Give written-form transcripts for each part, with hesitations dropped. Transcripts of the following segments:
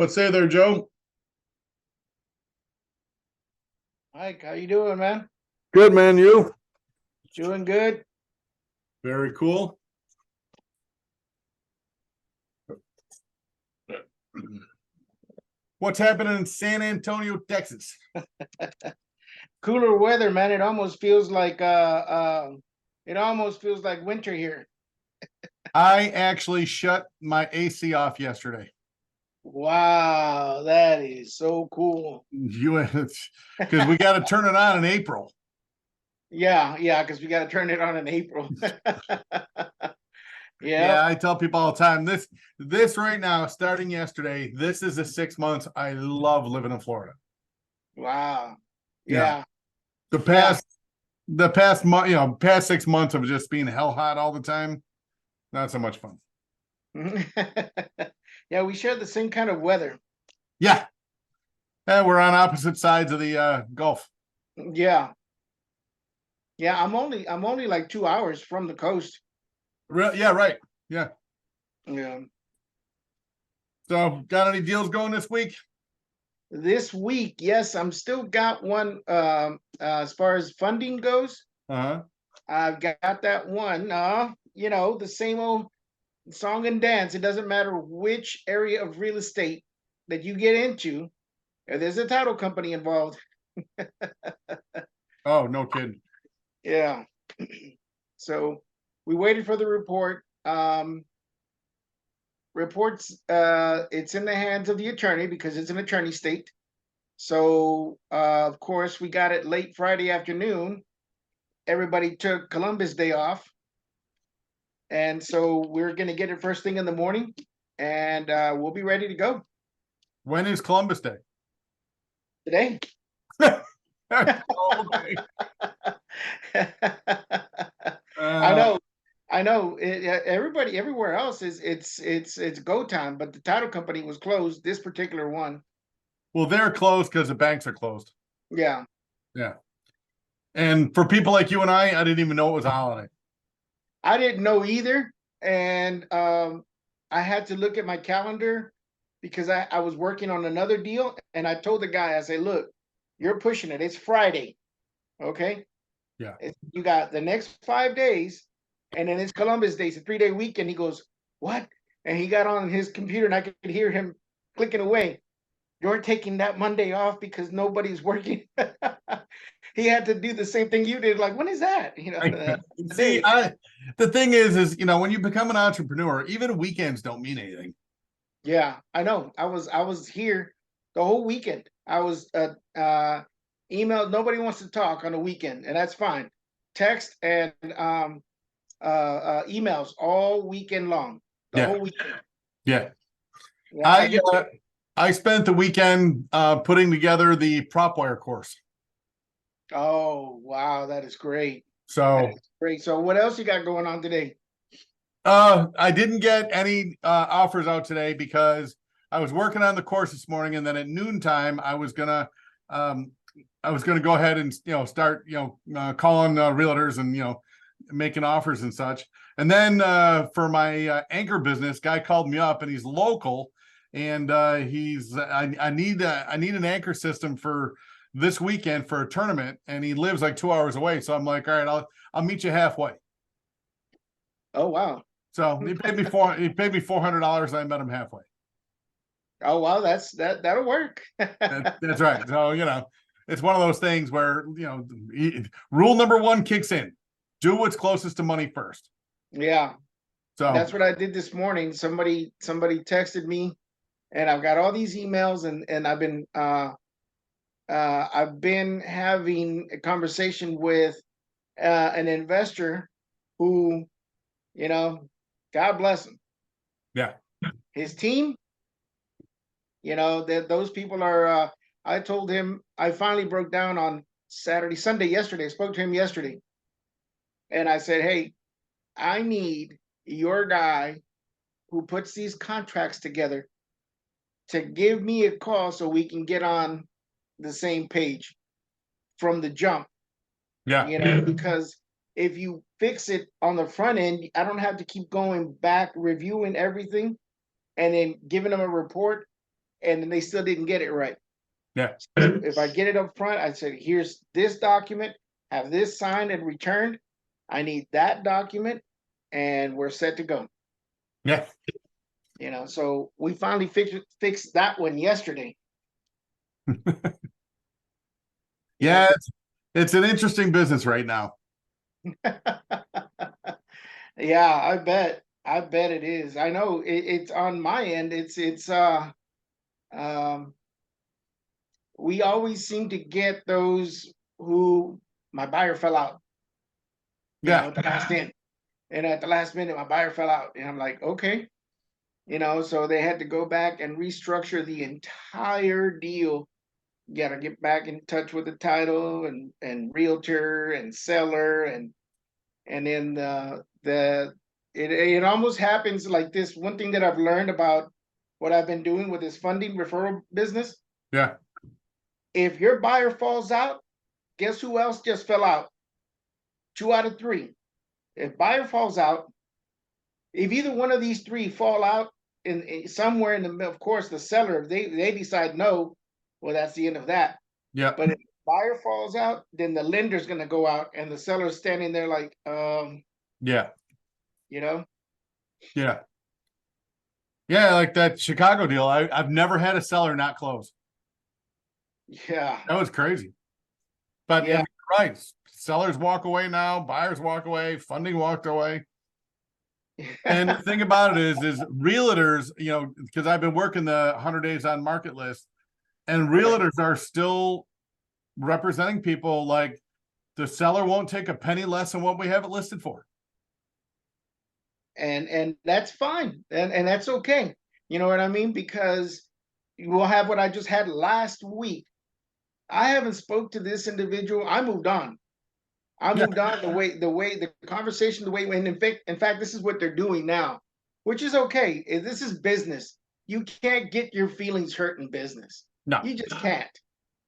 What say there, Joe? Mike, how you doing, man? Good, man. You? Doing good. Very cool. What's happening in San Antonio, Texas? Cooler weather, man. It almost feels like winter here. I actually shut my AC off yesterday. Wow, that is so cool. Because we got to turn it on in April. Yeah, because we got to turn it on in April. Yeah, I tell people all the time, this right now, starting yesterday, this is the 6 months I love living in Florida. Wow. Yeah. The past month, past 6 months of just being hell hot all the time, not so much fun. Yeah, we share the same kind of weather. Yeah. And we're on opposite sides of the Gulf. Yeah. Yeah, I'm only like 2 hours from the coast. Yeah, right. Yeah. Yeah. So got any deals going this week? This week, yes, I'm still got one as far as funding goes. Uh-huh. I've got that one. The same old song and dance. It doesn't matter which area of real estate that you get into, there's a title company involved. Oh, no kidding. Yeah. So we waited for the report. Reports, it's in the hands of the attorney because it's an attorney state. So of course we got it late Friday afternoon. Everybody took Columbus Day off. And so we're gonna get it first thing in the morning, and we'll be ready to go. When is Columbus Day? Today. Okay. I know. Everybody everywhere else is it's go time, but the title company was closed. This particular one. Well, they're closed because the banks are closed. Yeah. Yeah. And for people like you and I didn't even know it was a holiday. I didn't know either, and I had to look at my calendar because I was working on another deal, and I told the guy, I said, "Look, you're pushing it. It's Friday, okay? Yeah. You got the next 5 days, and then it's Columbus Day. It's a 3-day weekend." He goes, "What?" And he got on his computer, and I could hear him clicking away. "You're taking that Monday off because nobody's working." He had to do the same thing you did. Like, when is that? See, the thing is, when you become an entrepreneur, even weekends don't mean anything. Yeah, I know. I was here the whole weekend. I was emailed. Nobody wants to talk on the weekend, and that's fine. Text and emails all weekend long. The whole weekend. Yeah. I spent the weekend putting together the prop wire course. Oh, wow, that is great. So great. So what else you got going on today? I didn't get any offers out today because I was working on the course this morning, and then at noontime I was gonna go ahead and start calling realtors and making offers and such. And then for my anchor business, guy called me up, and he's local, and I need an anchor system for this weekend for a tournament, and he lives like 2 hours away. So I'm like, all right, I'll meet you halfway. Oh, wow. So he paid me $400. I met him halfway. Oh, wow, that'll work. That's right. So it's one of those things where rule number one kicks in: do what's closest to money first. Yeah. So that's what I did this morning. Somebody texted me, and I've got all these emails, and I've been having a conversation with an investor who, God bless him. Yeah. His team, that those people are. I told him, I finally broke down on yesterday. I spoke to him yesterday, and I said, "Hey, I need your guy who puts these contracts together to give me a call so we can get on the same page from the jump." Yeah. Because if you fix it on the front end, I don't have to keep going back, reviewing everything, and then giving them a report. and then they still didn't get it right. Yeah. So if I get it up front, I said, here's this document, have this signed and returned. I need that document, and we're set to go. Yeah. You know, so we finally fixed that one yesterday. Yeah, it's an interesting business right now. Yeah, I bet. I bet it is. I know it's on my end. Um, we always seem to get those who my buyer fell out, Yeah. at the last minute. And at the last minute, my buyer fell out. And I'm like, okay. So they had to go back and restructure the entire deal. You gotta get back in touch with the title and realtor and seller and then it almost happens like this. One thing that I've learned about what I've been doing with this funding referral business, Yeah. if your buyer falls out, guess who else just fell out? 2 out of 3. If buyer falls out, if either one of these 3 fall out in somewhere in the middle, of course, the seller, if they decide no, well, that's the end of that. Yeah. But if the buyer falls out, then the lender's gonna go out and the seller's standing there like, Yeah. Yeah. Yeah, like that Chicago deal. I've never had a seller not close. Yeah. That was crazy. But Yeah. you're right. Sellers walk away now, buyers walk away, funding walked away. And the thing about it is realtors, because I've been working the 100 days on market list, and realtors are still representing people like the seller won't take a penny less than what we have it listed for. And that's fine. And that's okay. You know what I mean? Because we'll have what I just had last week. I haven't spoke to this individual. I moved on. The conversation, and in fact, this is what they're doing now, which is okay. This is business. You can't get your feelings hurt in business. No. You just can't.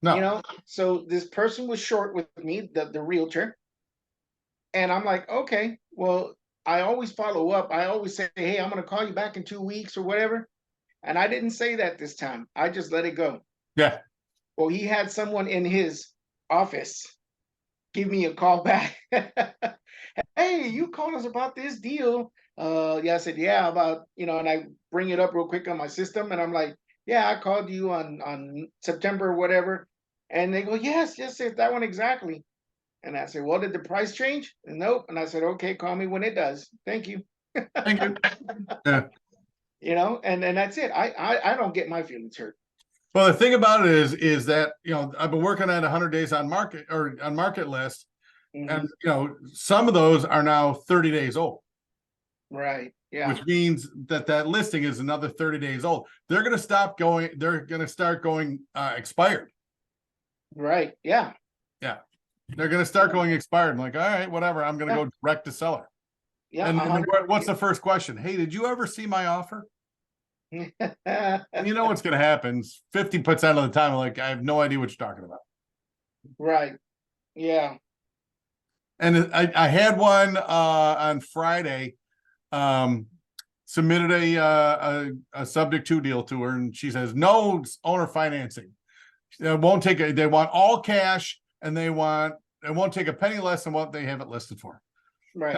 No. So this person was short with me, the realtor. And I'm like, okay, well, I always follow up. I always say, hey, I'm going to call you back in 2 weeks or whatever. And I didn't say that this time. I just let it go. Yeah. Well, he had someone in his office give me a call back. Hey, you called us about this deal. Yeah, I said, yeah, about, and I bring it up real quick on my system. And I'm like, yeah, I called you on September or whatever. And they go, yes, it's that one exactly. And I said, well, did the price change? And nope. And I said, okay, call me when it does. Thank you. Thank you. Yeah. And that's it. I don't get my feelings hurt. Well, the thing about it is that, I've been working at 100 days on market or on market list. Mhm. And, some of those are now 30 days old. Right. Yeah. Which means that listing is another 30 days old. They're going to start going expired. Right. Yeah. Yeah. They're going to start going expired. I'm like, all right, whatever. I'm going to go direct to seller. Yeah. And what's the first question? Hey, did you ever see my offer? And you know what's going to happen? 50% of the time, like, I have no idea what you're talking about. Right. Yeah. And I had one on Friday, submitted a subject to deal to her, and she says no owner financing. They won't take they want all cash, and they won't take a penny less than what they have it listed for. Right.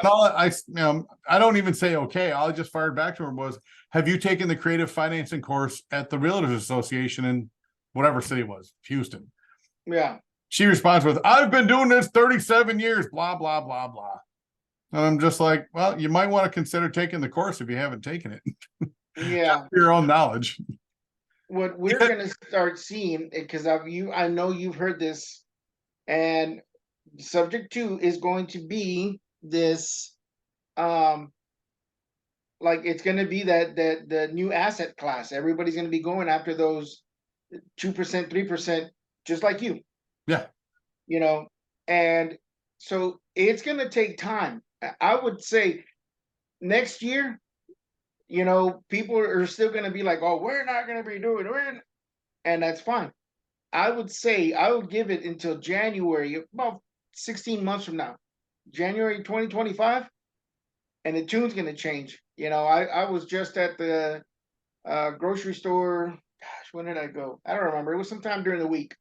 And I don't even say okay. All I just fired back to her was, have you taken the creative financing course at the Realtors Association in whatever city it was, Houston? Yeah. She responds with, I've been doing this 37 years, blah, blah, blah, blah. And I'm just like, well, you might want to consider taking the course if you haven't taken it. Yeah. For your own knowledge. What we're going to start seeing, because I know you've heard this, and subject 2 is going to be this, like it's going to be that the new asset class. Everybody's going to be going after those 2%, 3%, just like you. Yeah. And so it's going to take time. I would say next year, people are still going to be like, oh, we're not going to be doing it. And that's fine. I would say I would give it until January, about 16 months from now, January 2025, and the tune's going to change. I was just at the grocery store. Gosh, when did I go? I don't remember. It was sometime during the week.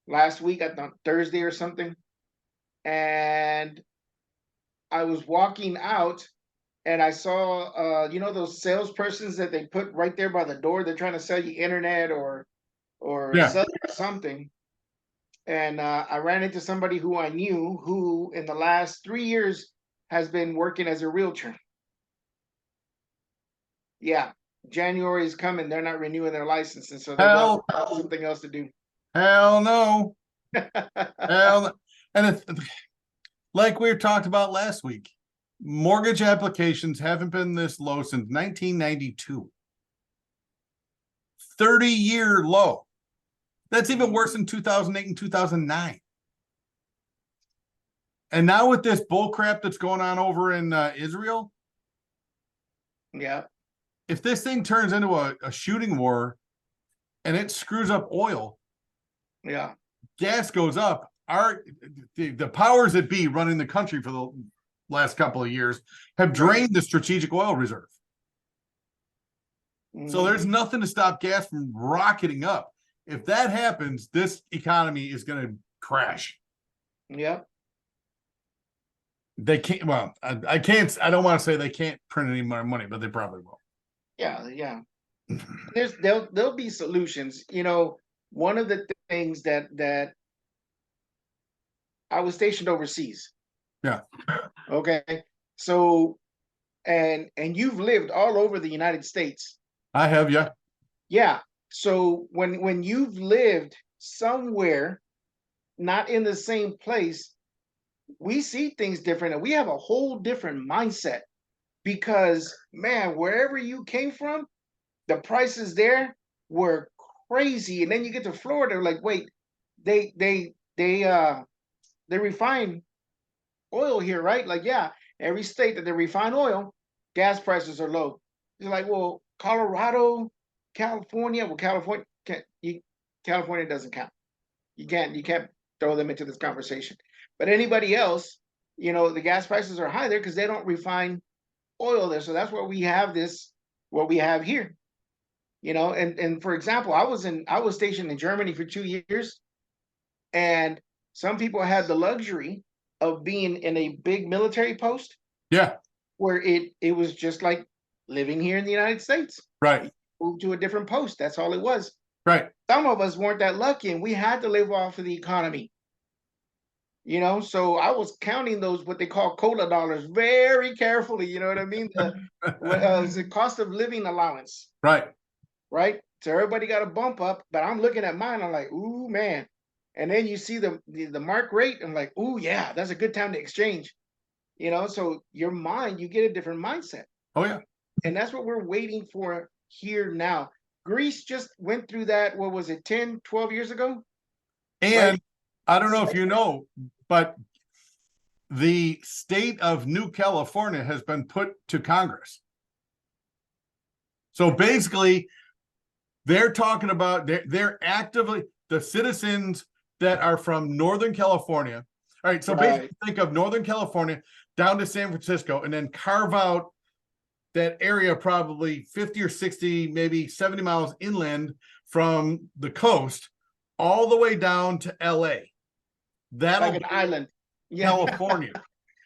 Last week, I thought Thursday or something. And I was walking out and I saw you know those salespersons that they put right there by the door. They're trying to sell you internet or Yeah. sell you something. And I ran into somebody who I knew who in the last 3 years has been working as a realtor. Yeah, January is coming. They're not renewing their license, and so they want something else to do. Hell no. Hell no. And it's like we talked about last week. Mortgage applications haven't been this low since 1992. 30-year low. That's even worse than 2008 and 2009. And now with this bull crap that's going on over in Israel, Yeah, if this thing turns into a shooting war and it screws up oil, yeah, gas goes up. The powers that be running the country for the last couple of years have drained the strategic oil reserve. So there's nothing to stop gas from rocketing up. If that happens, this economy is going to crash. yeah. They can't. Well, I can't. I don't want to say they can't print any more money, but they probably will. Yeah, yeah. There'll be solutions. You know, one of the things that I was stationed overseas. Yeah. Okay. So and you've lived all over the United States. I have, yeah. Yeah. So when you've lived somewhere, not in the same place, we see things different and we have a whole different mindset because man, wherever you came from, the prices there were crazy. And then you get to Florida, like, wait, they refine oil here, right? Like, yeah, every state that they refine oil, gas prices are low. It's like, well, Colorado, California, well, California doesn't count. You can't throw them into this conversation. But anybody else, you know, the gas prices are high there because they don't refine oil there. So that's where we have what we have here. You know, and for example, I was stationed in Germany for 2 years, and some people had the luxury of being in a big military post. Yeah. Where it was just like living here in the United States. Right. Moved to a different post. That's all it was. Right. Some of us weren't that lucky, and we had to live off of the economy. You know, so I was counting those what they call COLA dollars very carefully. You know what I mean? The cost of living allowance. Right. Right. So everybody got a bump up, but I'm looking at mine. I'm like, ooh, man. And then you see the mark rate. I'm like, ooh, yeah, that's a good time to exchange. You know, so your mind, you get a different mindset. Oh, yeah. And that's what we're waiting for here now. Greece just went through that, what was it, 10, 12 years ago? And right? I don't know if you know, but the state of New California has been put to Congress. So basically, they're talking about, they're actively, the citizens that are from Northern California. All right, so basically think of Northern California down to San Francisco and then carve out that area probably 50 or 60, maybe 70 miles inland from the coast all the way down to LA. That'll like an island. Yeah. California.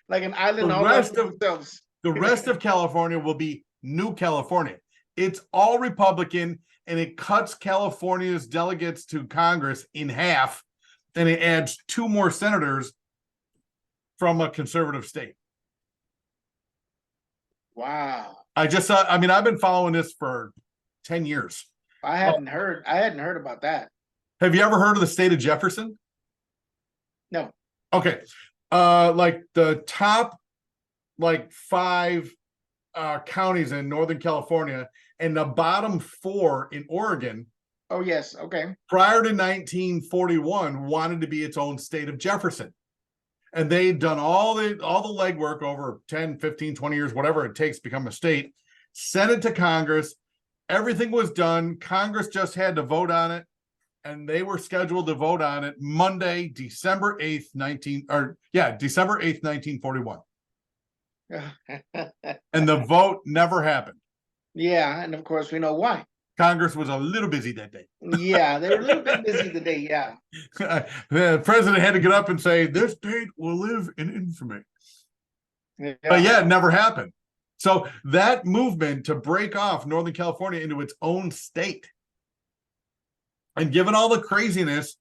Like an island. The rest of California will be New California. It's all Republican, and it cuts California's delegates to Congress in half, and it adds 2 more senators from a conservative state. Wow. I just saw, I mean, I've been following this for 10 years. I hadn't heard about that. Have you ever heard of the state of Jefferson? No. Okay. Like the top 5 counties in Northern California and the bottom 4 in Oregon. Oh, yes. Okay. Prior to 1941 wanted to be its own state of Jefferson. And they'd done all the legwork over 10, 15, 20 years, whatever it takes to become a state, sent it to Congress. Everything was done. Congress just had to vote on it. And they were scheduled to vote on it Monday, December 8th, 1941. And the vote never happened. Yeah, and of course we know why. Congress was a little busy that day. Yeah, they were a little bit busy today. Yeah. The president had to get up and say, "This state will live in infamy." But Yeah. yeah, it never happened. So that movement to break off Northern California into its own state, and given all the craziness,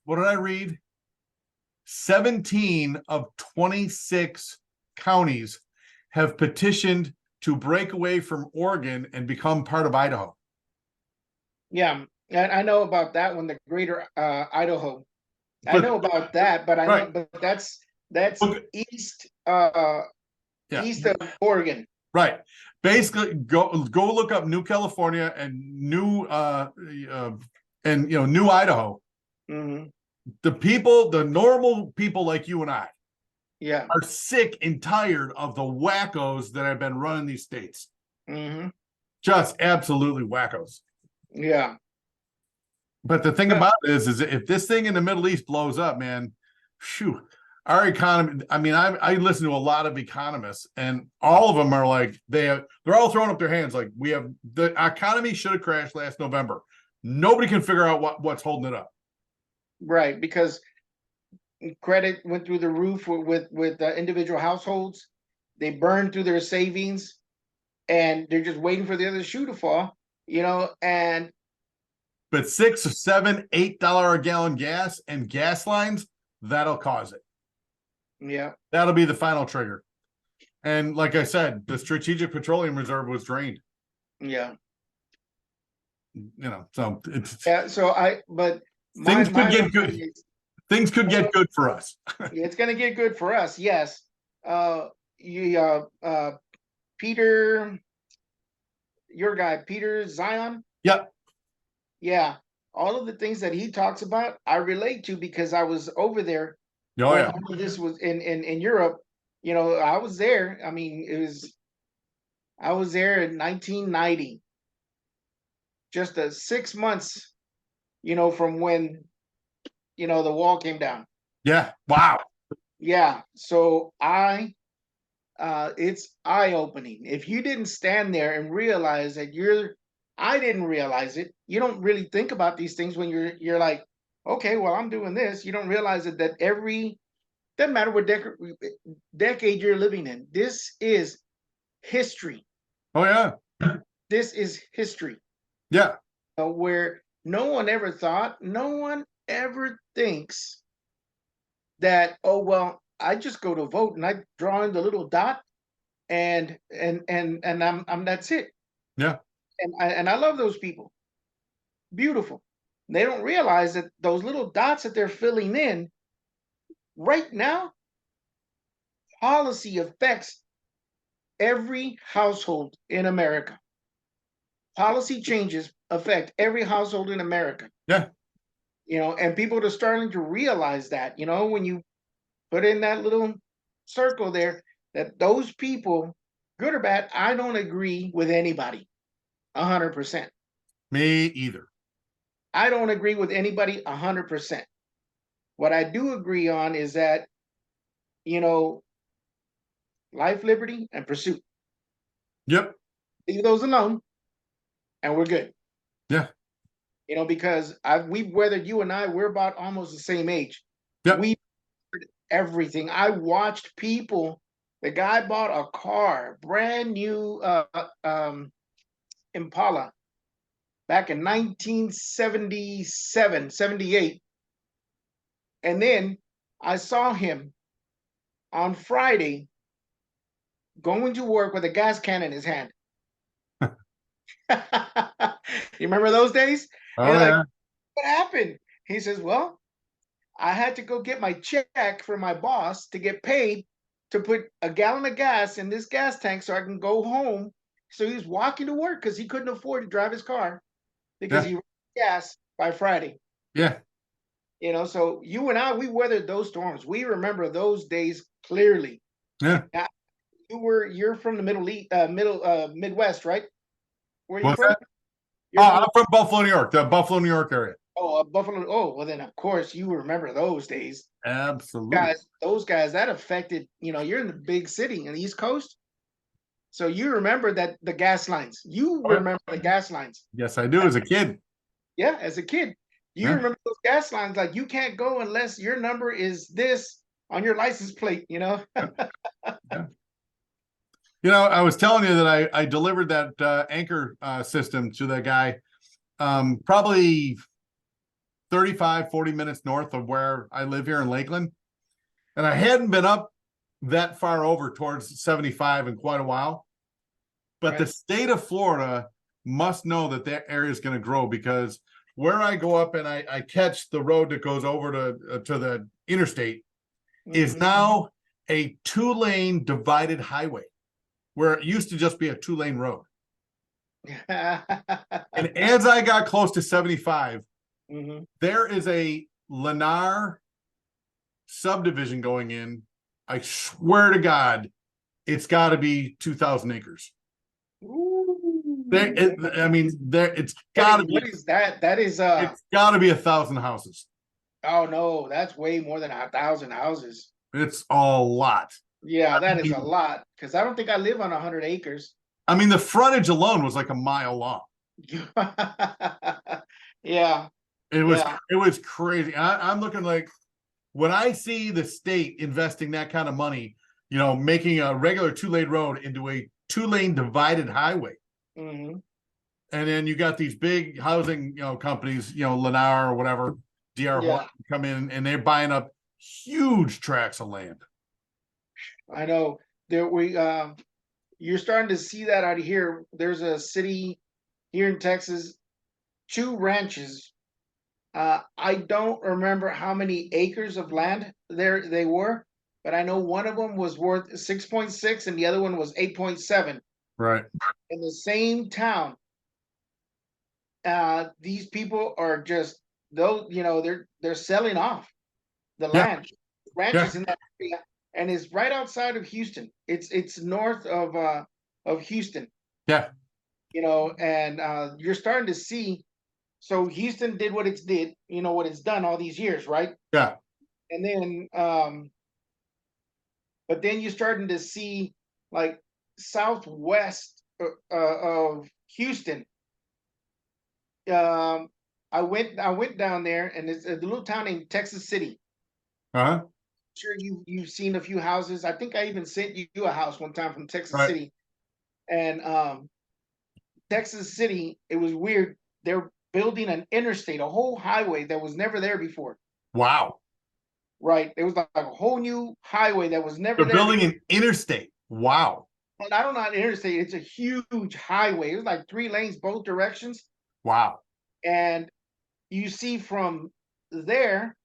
what did I read? 17 of 26 counties have petitioned to break away from Oregon and become part of Idaho. Yeah. And I know about that one, the greater Idaho. I But know about that, but I right. know, but that's Okay. east Yeah. east of Oregon. Right. Basically, go look up New California and New New Idaho. Mhm. The people, the normal people like you and I, Yeah. are sick and tired of the wackos that have been running these states. Mhm. Just absolutely wackos. Yeah. But the thing about it is if this thing in the Middle East blows up, man, phew, our economy. I mean, I listen to a lot of economists, and all of them are like they're all throwing up their hands, like the economy should have crashed last November. Nobody can figure out what's holding it up. Right, because credit went through the roof with individual households. They burned through their savings, and they're just waiting for the other shoe to fall. And But $6, $7, $8 a gallon gas and gas lines, that'll cause it. yeah, That'll be the final trigger. And like I said, the Strategic Petroleum Reserve was drained. yeah, So it's yeah. But things could my get good. Things could get good for us. it's gonna get good for us. Yes. Peter, your guy, Peter Zion. Yep. Yeah. All of the things that he talks about, I relate to because I was over there Oh when yeah. all of this was in Europe. I was there. I mean, I was there in 1990, just 6 months, from when, the wall came down. Yeah. Wow. Yeah. So it's eye opening. If you didn't stand there and realize that I didn't realize it. You don't really think about these things when you're like, okay, well, I'm doing this. You don't realize that doesn't matter what decade you're living in. This is history. Oh yeah. This is history. Yeah. Where no one ever thinks that, oh well, I just go to vote and I draw in the little dot and I'm that's it. Yeah. And I love those people. Beautiful. They don't realize that those little dots that they're filling in right now, policy affects every household in America. Policy changes affect every household in America. Yeah. And people are starting to realize that, when you put in that little circle there, that those people, good or bad, I don't agree with anybody 100%. Me either. I don't agree with anybody 100%. What I do agree on is that, life, liberty, and pursuit. Yep. Leave those alone, and we're good. Yeah. Because whether you and I, we're about almost the same age. Yep. We everything. I watched people. The guy bought a car, brand new Impala, back in 1977, 78. And then I saw him on Friday going to work with a gas can in his hand. You remember those days? Oh You're yeah. like, what happened? He says, well, I had to go get my check from my boss to get paid to put a gallon of gas in this gas tank so I can go home. So he was walking to work because he couldn't afford to drive his car because he ran gas by Friday. Yeah. So you and I, we weathered those storms. We remember those days clearly. Yeah. Now, you're from the Midwest, right? Where you What's from? that? I'm from Buffalo, New York, the Buffalo, New York area. Oh, Buffalo. Oh, well, then of course you remember those days. Absolutely. Those guys that affected. You're in the big city in the East Coast. So you remember that the gas lines. You Oh, yeah. remember the gas lines. Yes, I do as a kid. Yeah, as a kid. You Yeah. remember those gas lines, like you can't go unless your number is this on your license plate, you know? Yeah. You know, I was telling you that I delivered that anchor system to that guy probably 35, 40 minutes north of where I live here in Lakeland. And I hadn't been up that far over towards 75 in quite a while. But the Right. state of Florida must know that that area is going to grow, because where I go up and I catch the road that goes over to the interstate is Mhm. now a 2-lane divided highway, where it used to just be a 2-lane road. And as I got close to 75, Mhm. there is a Lennar subdivision going in. I swear to God, it's got to be 2,000 acres. There, Ooh. I mean, there it's got to be. What is that? That is It's got to be 1,000 houses. oh no, that's way more than 1,000 houses. It's a lot. Yeah, that is a mean- lot because I don't think I live on 100 acres. I mean, the frontage alone was like a mile long. Yeah, It was yeah, it was crazy. I'm looking like, when I see the state investing that kind of money, you know, making a regular 2-lane road into a 2-lane divided highway. mhm, And then you got these big housing, you know, companies, you know, Lennar or whatever, DR yeah. Horton, come in and they're buying up huge tracts of land. I know. There we you're starting to see that out here. There's a city here in Texas, 2 ranches. I don't remember how many acres of land there they were, but I know one of them was worth 6.6 and the other one was 8.7 Right. in the same town. These people are just those, you know, they're selling off the Yeah. land, Yeah. ranches in that area, and it's right outside of Houston. It's north of Houston, Yeah. you know, and you're starting to see. So Houston did what it's did, you know, what it's done all these years, right? Yeah. And then, but then you're starting to see like southwest of Houston. Um, I went down there, and it's a little town named Texas City. Uh-huh. Sure, you've seen a few houses. I think I even sent you a house one time from Texas Right. City, and Texas City. It was weird. They're building an interstate, a whole highway that was never there before. Wow. Right? It was like a whole new highway that was never They're there. building an interstate. Wow. And I don't know how to interstate. It's a huge highway. It was like 3 lanes both directions, Wow. and you see from there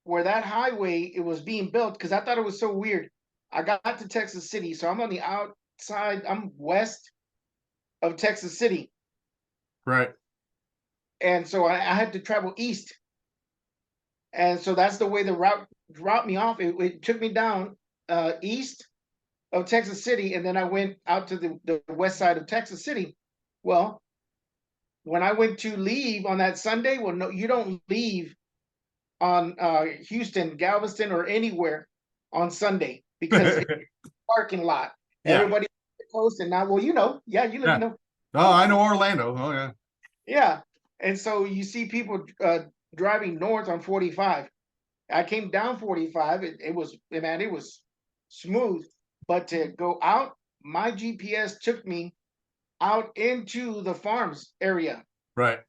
where that highway it was being built because I thought it was so weird. I got to Texas City, so I'm on the outside. I'm west of Texas City, Right. and so I had to travel east, and so that's the way the route dropped me off. It took me down east of Texas City, and then I went out to the west side of Texas City. Well, when I went to leave on that Sunday, well, no, you don't leave on Houston, Galveston, or anywhere on Sunday because it's a parking lot. Yeah. Everybody close and now, well, you know, yeah, you live Yeah. in the Oh, I know Orlando. Oh, yeah. yeah, and so you see people driving north on 45. I came down 45. It was man, it was smooth, but to go out, my GPS took me out into the farms area, Right.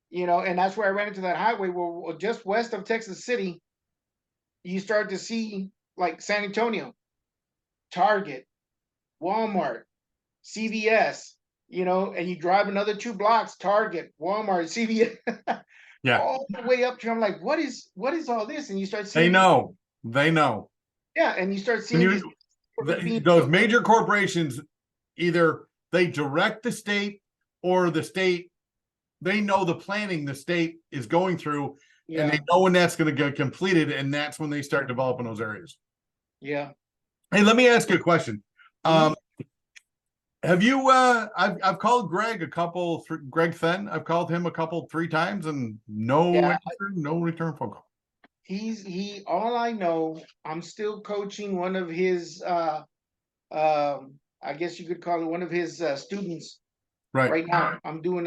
you know, and that's where I ran into that highway. Well, just west of Texas City, you start to see like San Antonio, Target, Walmart, CVS, you know, and you drive another 2 blocks, Target, Walmart, CVS, Yeah. all the way up to I'm like, what is all this? And you start They seeing know. They know. yeah, and you start When seeing these those major corporations, either they direct the state, or the state, they know the planning the state is going through, and yeah, they know when that's going to get completed, and that's when they start developing those areas. yeah. Hey, let me ask you a question. Mhm. Have you I've called Greg Greg Fenn, I've called him a couple 3 times, and no Yeah, answer, no return phone call. he all I know, I'm still coaching one of his I guess you could call it one of his students Right. right now. I'm doing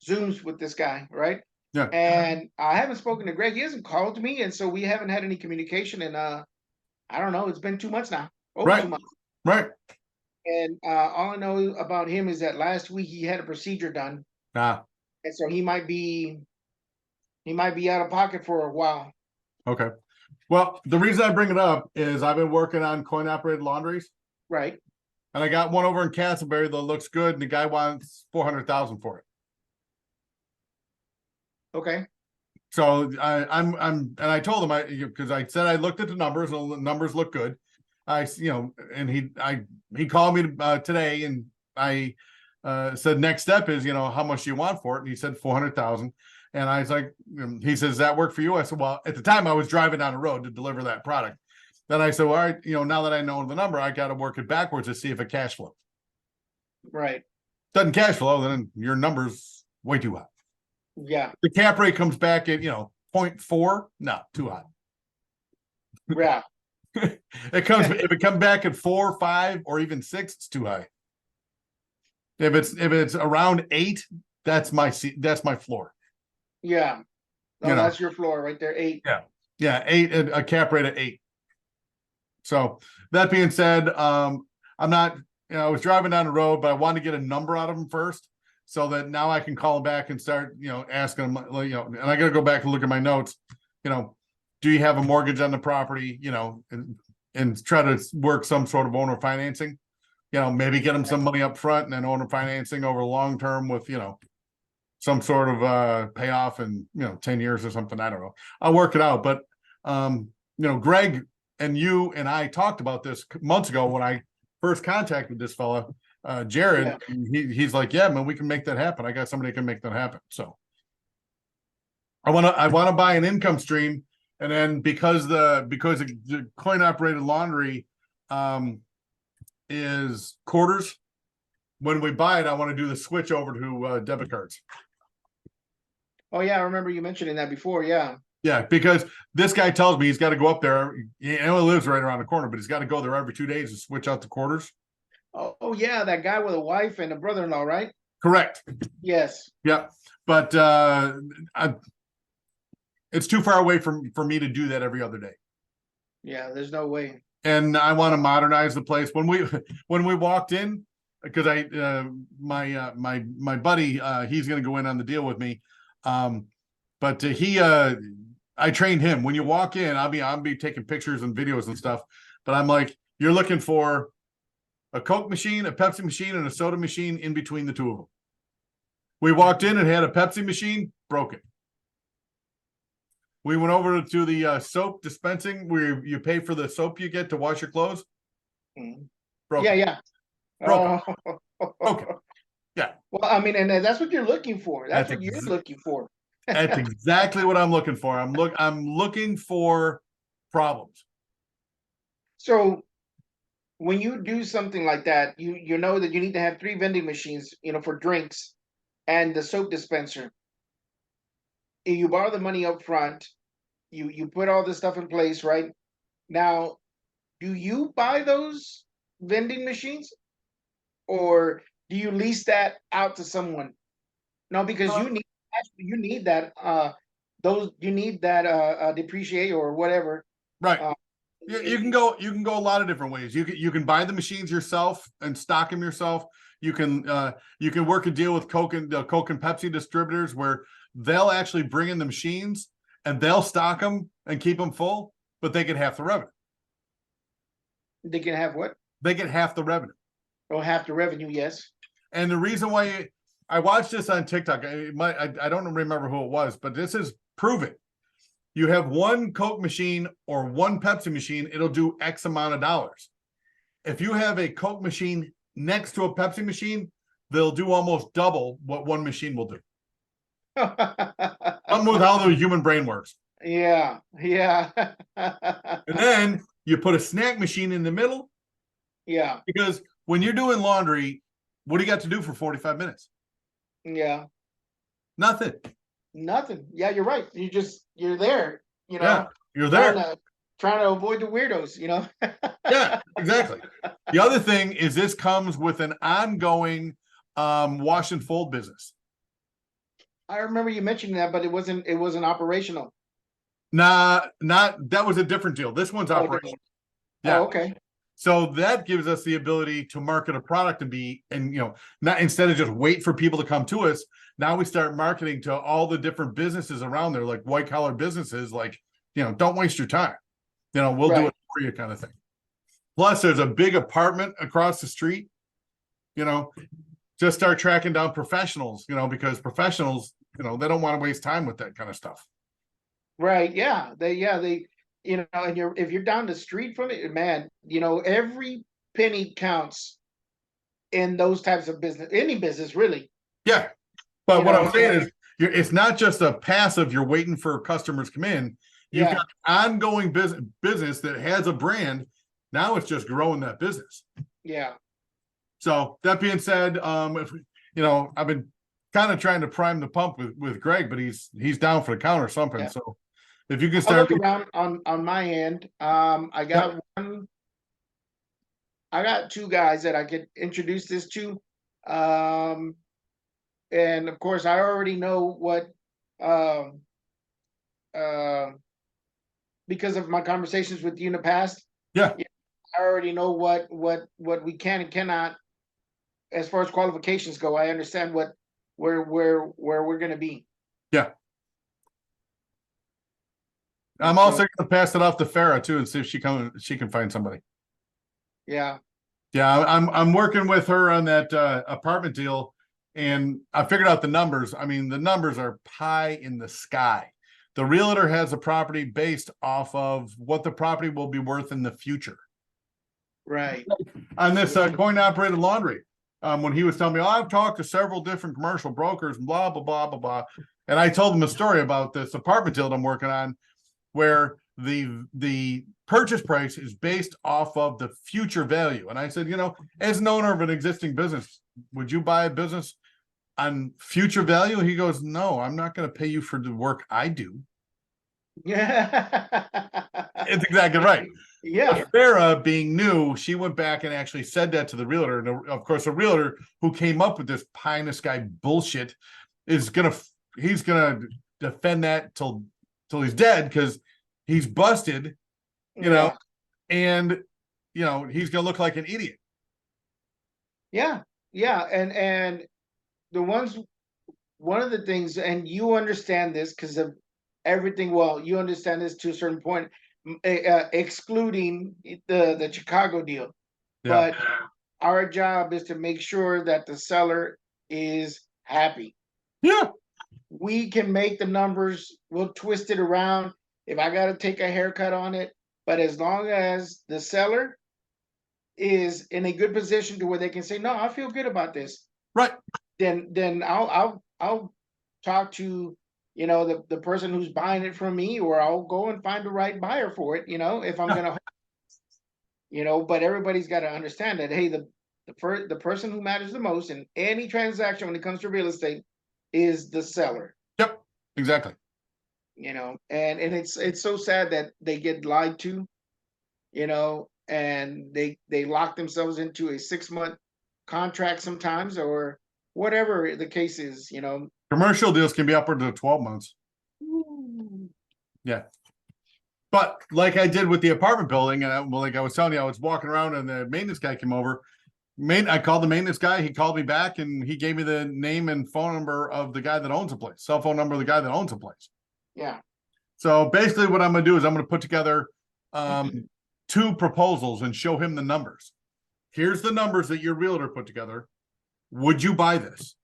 Zooms with this guy, right? Yeah. And I haven't spoken to Greg. He hasn't called me, and so we haven't had any communication. And I don't know. It's been 2 months now, over Right. 2 months. Right. And all I know about him is that last week he had a procedure done, Ah, and so he might be out of pocket for a while. okay. Well, the reason I bring it up is I've been working on coin operated laundries, Right. and I got one over in Castleberry that looks good, and the guy wants 400,000 for it. Okay. So and I told him because I said I looked at the numbers and the numbers look good. And he called me today, and I said next step is how much do you want for it, and he said 400,000, and I was like, he says, does that work for you? I said, well, at the time I was driving down the road to deliver that product. Then I said, well, all right, now that I know the number, I got to work it backwards to see if it cash flows. Right. Doesn't cash flow, then your number's way too high. Yeah. The cap rate comes back at 0.4, no, too high. Yeah. If it comes back at 4, 5, or even 6, it's too high. If it's around 8, that's my floor. Yeah. No, that's your floor right there. 8. Yeah, 8, a cap rate of 8. So that being said, I'm not, I was driving down the road, but I wanted to get a number out of him first, so that now I can call him back and start, asking him, and I got to go back and look at my notes, do you have a mortgage on the property, and try to work some sort of owner financing, maybe get him some money up front and then owner financing over the long term with, some sort of payoff in 10 years or something. I don't know. I'll work it out. But Greg and you and I talked about this months ago when I first contacted this fella, Jared. Yeah. He's like, yeah, man, we can make that happen. I got somebody who can make that happen. So I want to buy an income stream, and then because the coin operated laundry is quarters, when we buy it, I want to do the switch over to debit cards. Oh yeah, I remember you mentioning that before. Yeah. Yeah, because this guy tells me he's got to go up there. He only lives right around the corner, but he's got to go there every 2 days to switch out the quarters. Oh yeah, that guy with a wife and a brother-in-law, right? Correct. Yes. Yeah, but it's too far away for me to do that every other day. Yeah, there's no way. And I want to modernize the place. When we walked in, because my buddy, he's going to go in on the deal with me. But I trained him. When you walk in, I'll be taking pictures and videos and stuff. But I'm like, you're looking for a Coke machine, a Pepsi machine, and a soda machine in between the two of them. We walked in and had a Pepsi machine, broken. We went over to the soap dispensing where you pay for the soap you get to wash your clothes. Broken. Yeah. Broken. Okay. Yeah. Well, I mean, and that's what you're looking for. That's what you're looking for. That's exactly what I'm looking for. I'm looking for problems. So when you do something like that, you know that you need to have 3 vending machines, for drinks and the soap dispenser. You borrow the money up front, you put all this stuff in place, right? Now, do you buy those vending machines, or do you lease that out to someone? No, because you need that depreciate or whatever. Right. You can go a lot of different ways. You can buy the machines yourself and stock them yourself. You can work a deal with Coke and Pepsi distributors where they'll actually bring in the machines and they'll stock them and keep them full, but they get half the revenue. They can have what? They get half the revenue. Oh, half the revenue, yes. And the reason why I watched this on TikTok, I don't remember who it was, but this is proven. You have one Coke machine or one Pepsi machine, it'll do X amount of dollars. If you have a Coke machine next to a Pepsi machine, they'll do almost double what one machine will do. Something with how the human brain works. Yeah. And then you put a snack machine in the middle. Yeah. Because when you're doing laundry, what do you got to do for 45 minutes? Yeah. Nothing. Yeah, you're right. You're there. Yeah, you're there. trying to avoid the weirdos, you know? Yeah, exactly. The other thing is this comes with an ongoing wash and fold business. I remember you mentioning that, but it wasn't operational. Nah, not that was a different deal. This one's Oh, operational. oh, Yeah. okay. So that gives us the ability to market a product and not instead of just wait for people to come to us, now we start marketing to all the different businesses around there, like white collar businesses, like, don't waste your time. We'll do Right. it for you kind of thing. Plus, there's a big apartment across the street, just start tracking down professionals, because professionals, they don't want to waste time with that kind of stuff. Right. They, and if you're down the street from it, man, every penny counts in those types of business, any business really. Yeah. But You what know, I'm saying is it's not just a passive, you're waiting for customers to come in. You've Yeah. got ongoing business that has a brand. Now it's just growing that business. Yeah. So that being said, I've been kind of trying to prime the pump with Greg, but he's down for the count or something. Yeah. So if you can I'll start look around on my end. I got two guys that I could introduce this to. And of course I already know what um because of my conversations with you in the past. Yeah. I already know what we can and cannot as far as qualifications go. I understand where we're gonna be. Yeah. I'm also going to pass it off to Farah too and see if she can find somebody. Yeah. Yeah, I'm working with her on that apartment deal, and I figured out the numbers. I mean, the numbers are pie in the sky. The realtor has a property based off of what the property will be worth in the future. Right. On this coin-operated laundry, when he was telling me, I've talked to several different commercial brokers, and blah, blah, blah, blah, blah. And I told him a story about this apartment deal that I'm working on, where the purchase price is based off of the future value. And I said, as an owner of an existing business, would you buy a business on future value? He goes, no, I'm not going to pay you for the work I do. Yeah. It's exactly right. Yeah. Farah, being new, she went back and actually said that to the realtor. And of course, the realtor who came up with this pie in the sky bullshit he's gonna defend that till he's dead, because he's busted, and he's gonna look like an idiot. Yeah. And one of the things, and you understand this because of everything. Well, you understand this to a certain point, excluding the Chicago deal. Yeah. But our job is to make sure that the seller is happy. Yeah. We can make the numbers, we'll twist it around if I got to take a haircut on it. But as long as the seller is in a good position to where they can say, no, I feel good about this. Right. Then I'll talk to, the person who's buying it from me, or I'll go and find the right buyer for it, if I'm going to, but everybody's got to understand that, hey, the person who matters the most in any transaction when it comes to real estate is the seller. Yep, exactly. And it's so sad that they get lied to, and they lock themselves into a 6-month contract sometimes, or whatever the case is, Commercial deals can be upward to 12 months. Yeah. But like I did with the apartment building, and like I was telling you, I was walking around and the maintenance guy came over. I called the maintenance guy. He called me back and he gave me the name and phone number of the guy that owns the place, cell phone number of the guy that owns the place. Yeah. So basically what I'm going to do is I'm going to put together 2 proposals and show him the numbers. Here's the numbers that your realtor put together. Would you buy this?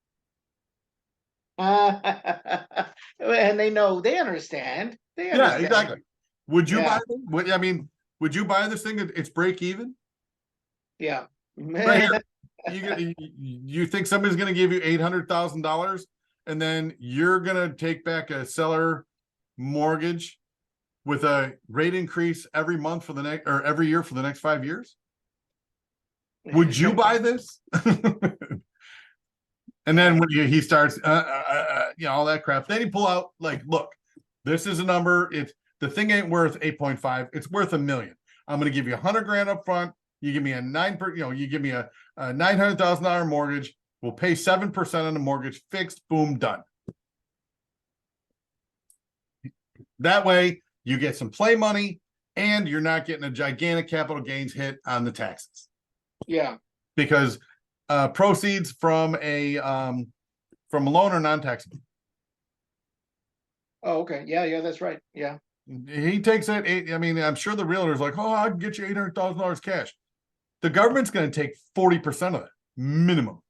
And they understand. Yeah, exactly. Would you buy them? Would you buy this thing? It's break even? Yeah. Right here. You think somebody's going to give you $800,000 and then you're going to take back a seller mortgage with a rate increase every month for the next, or every year for the next 5 years? Would you buy this? And then when he starts, all that crap, then he pull out like, look, this is a number. the thing ain't worth 8.5. It's worth $1 million. I'm going to give you 100 grand up front. You give me you give me a $900,000 mortgage. We'll pay 7% on the mortgage, fixed, boom, done. That way you get some play money and you're not getting a gigantic capital gains hit on the taxes. Yeah. Because proceeds from a loan are non-taxable. Oh, okay. Yeah, that's right. Yeah. He takes it. I mean, I'm sure the realtor's like, oh, I can get you $800,000 cash. The government's going to take 40% of it minimum.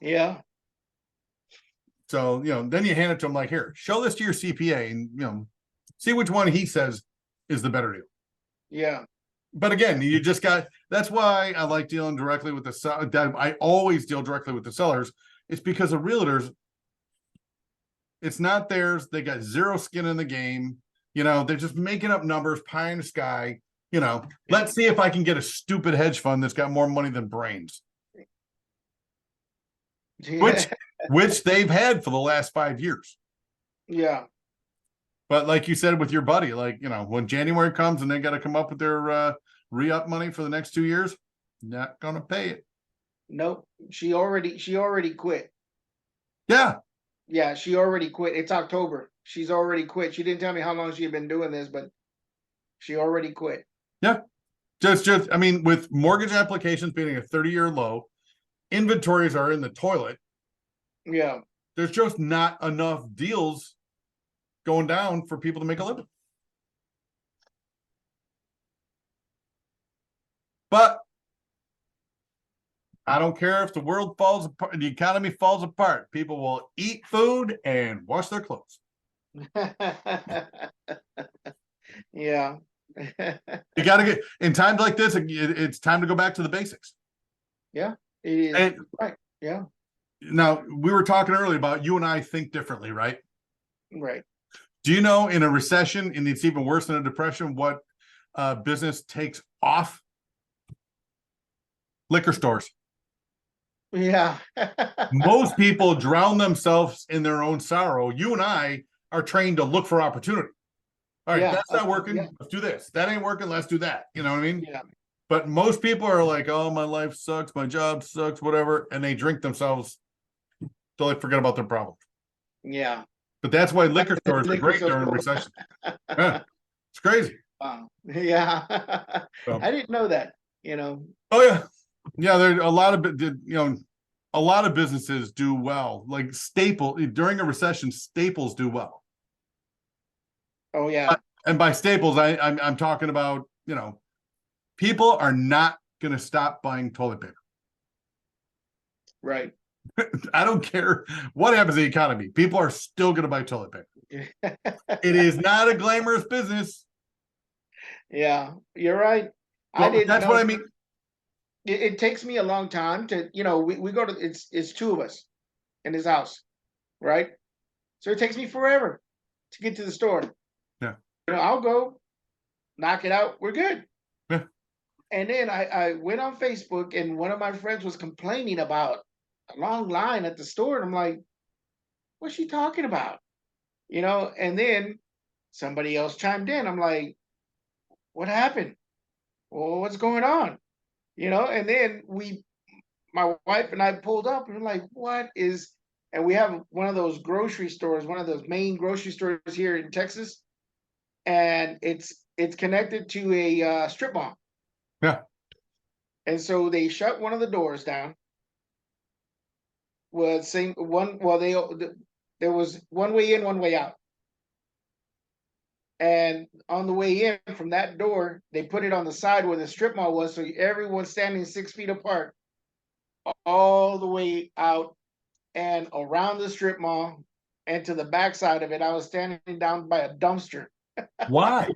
Yeah. So, then you hand it to him like, here, show this to your CPA and, see which one he says is the better deal. Yeah. But again, that's why I like dealing directly with I always deal directly with the sellers. It's because the realtors, it's not theirs. They got zero skin in the game. They're just making up numbers, pie in the sky. Let's see if I can get a stupid hedge fund that's got more money than brains. Yeah. Which they've had for the last 5 years. Yeah. But like you said with your buddy, like, when January comes and they got to come up with their re-up money for the next 2 years, not gonna pay it. Nope. She already quit. Yeah. Yeah, she already quit. It's October. She's already quit. She didn't tell me how long she had been doing this, but she already quit. Yeah. I mean, with mortgage applications being a 30-year low, inventories are in the toilet. Yeah. There's just not enough deals going down for people to make a living. But I don't care if the world falls apart, the economy falls apart. People will eat food and wash their clothes. Yeah. You got to get in times like this. It's time to go back to the basics. Yeah, it is. And right. Yeah. now we were talking earlier about you and I think differently, right? Right. Do you know in a recession, and it's even worse than a depression, what business takes off? Liquor stores. Yeah. Most people drown themselves in their own sorrow. You and I are trained to look for opportunity. All right, Yeah. that's not working. Yeah. Let's do this. That ain't working. Let's do that. You know what I mean? Yeah. But most people are like, oh, my life sucks. My job sucks, whatever. And they drink themselves till they forget about their problems. Yeah. But that's why liquor stores are Liquor great stores. during recession. Yeah, it's crazy. Wow. Yeah. So. I didn't know that, Oh, yeah. Yeah, there's a lot of, a lot of businesses do well. Like during a recession, staples do well. Oh, yeah. And by staples, I'm talking about, people are not going to stop buying toilet paper. Right. I don't care what happens to the economy. People are still going to buy toilet paper. It is not a glamorous business. Yeah, you're right. Well, I didn't that's know. what I mean. It takes me a long time to, we go to, it's two of us in this house, right? So it takes me forever to get to the store. Yeah. I'll go knock it out. We're good. Yeah. And then I went on Facebook and one of my friends was complaining about a long line at the store. And I'm like, what's she talking about? And then somebody else chimed in. I'm like, what happened? Well, what's going on? And then my wife and I pulled up and we're like, and we have one of those grocery stores, one of those main grocery stores here in Texas. And it's connected to a strip mall. Yeah. And so they shut one of the doors down. There was one way in, one way out. And on the way in from that door, they put it on the side where the strip mall was. So everyone's standing 6 feet apart all the way out and around the strip mall and to the backside of it. I was standing down by a dumpster. Why?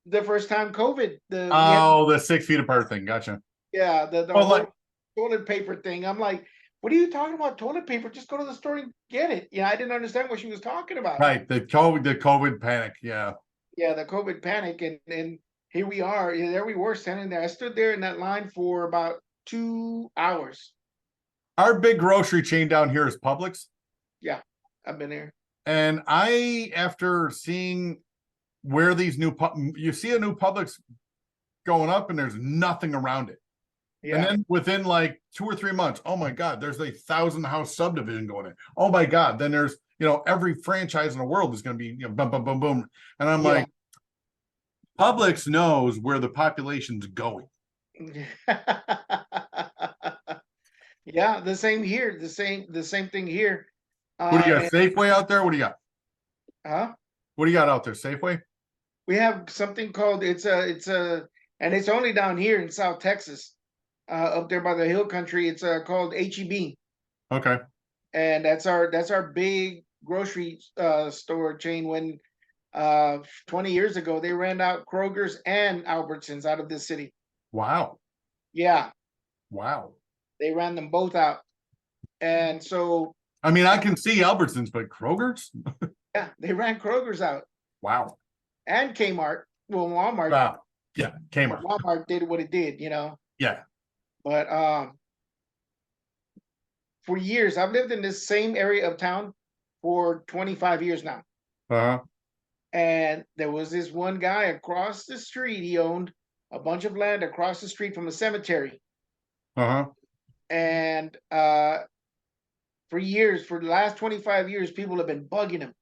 The first time COVID. The 6 feet apart thing. Gotcha. Yeah. The whole toilet paper thing. I'm like, what are you talking about? Toilet paper? Just go to the store and get it. I didn't understand what she was talking about. Right. The COVID panic. Yeah. Yeah, the COVID panic, and here we are. There we were standing there. I stood there in that line for about 2 hours. Our big grocery chain down here is Publix. Yeah, I've been there. And after seeing where these you see a new Publix going up and there's nothing around it. And Yeah, then within like 2 or 3 months, oh my God, there's a 1,000-house subdivision going in. Oh my God, then there's, every franchise in the world is going to be, boom, boom, boom, boom. And I'm yeah. like, Publix knows where the population's going. Yeah, the same here. The same thing here. What do you got? And Safeway out there? What do you got? huh? What do you got out there? Safeway? We have something called and it's only down here in South Texas, up there by the hill country. It's called HEB, Okay. and that's our big grocery store chain. When 20 years ago they ran out Kroger's and Albertsons out of this city. Wow. Yeah, Wow. they ran them both out, and so I mean, I can see Albertsons, but Kroger's? yeah, they ran Kroger's out Wow. and Kmart. Well, Walmart. Wow. Yeah. Kmart. Walmart did what it did, Yeah. But for years, I've lived in this same area of town for 25 years now. Uh-huh. And there was this one guy across the street. He owned a bunch of land across the street from a cemetery. Uh-huh. And for years, for the last 25 years, people have been bugging him,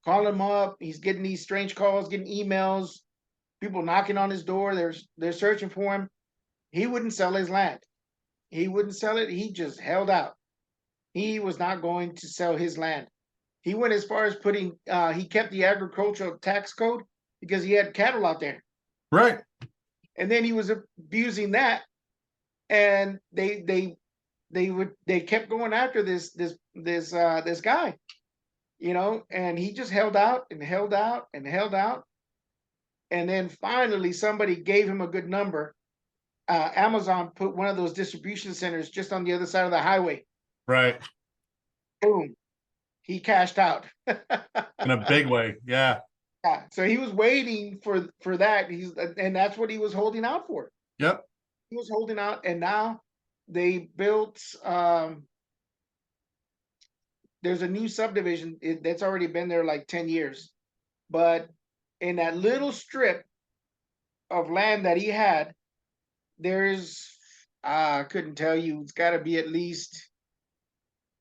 calling him up. He's getting these strange calls, getting emails, people knocking on his door. They're searching for him. He wouldn't sell his land. He wouldn't sell it. He just held out. He was not going to sell his land. He went as far as he kept the agricultural tax code because he had cattle out there. Right. And then he was abusing that. And they kept going after this guy, and he just held out and held out and held out. And then finally somebody gave him a good number. Amazon put one of those distribution centers just on the other side of the highway. Right. Boom. He cashed out. In a big way. Yeah. Yeah. So he was waiting for that. And that's what he was holding out for. Yep. He was holding out, and now they built there's a new subdivision that's already been there like 10 years. But in that little strip of land that he had, there's I couldn't tell you, it's got to be at least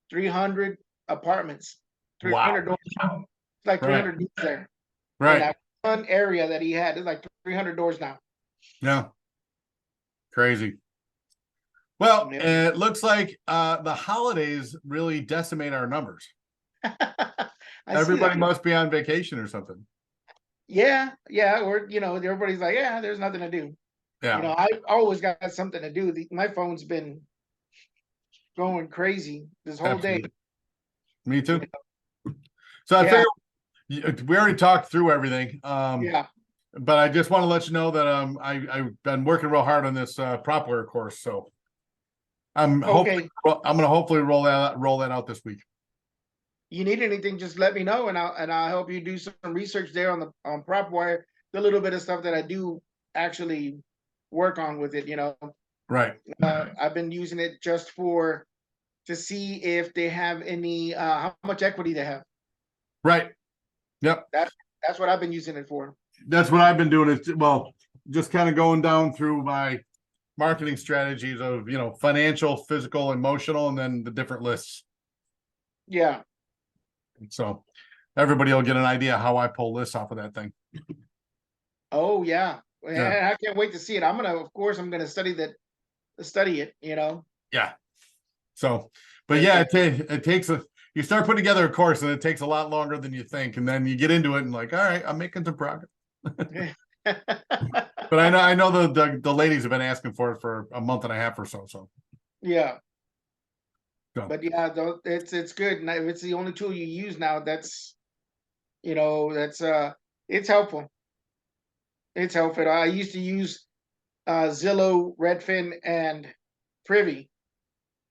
300 apartments, 300 Wow. doors. It's like 300 doors there. In Right. that one area that he had, it's like 300 doors now. Yeah. Crazy. Well, Yeah. it looks like the holidays really decimate our numbers. I see Everybody that. must be on vacation or something. Yeah, or everybody's like, yeah, there's nothing to do. Yeah. I always got something to do. My phone's been going crazy this whole day. Absolutely. Me too. So I figure we already talked through everything. Yeah. But I just want to let you know that I've been working real hard on this prop wire course. So I'm Okay. gonna hopefully roll that out this week. You need anything, just let me know, and I'll help you do some research there on prop wire. The little bit of stuff that I do actually work on with it, Right. I've been using it just to see if they have any how much equity they have. Right. Yep. That's what I've been using it for. That's what I've been doing is, well, just kind of going down through my marketing strategies of, financial, physical, emotional, and then the different lists. Yeah. So everybody will get an idea how I pull lists off of that thing. Oh yeah. Yeah. I can't wait to see it. I'm gonna study it, Yeah. So, but yeah, it takes you start putting together a course and it takes a lot longer than you think. And then you get into it and like, all right, I'm making some progress. But I know the ladies have been asking for it for a month and a half or so. So Yeah. So. But yeah, it's good. And if it's the only tool you use now, that's it's helpful. It's helpful. I used to use Zillow, Redfin, and Privy,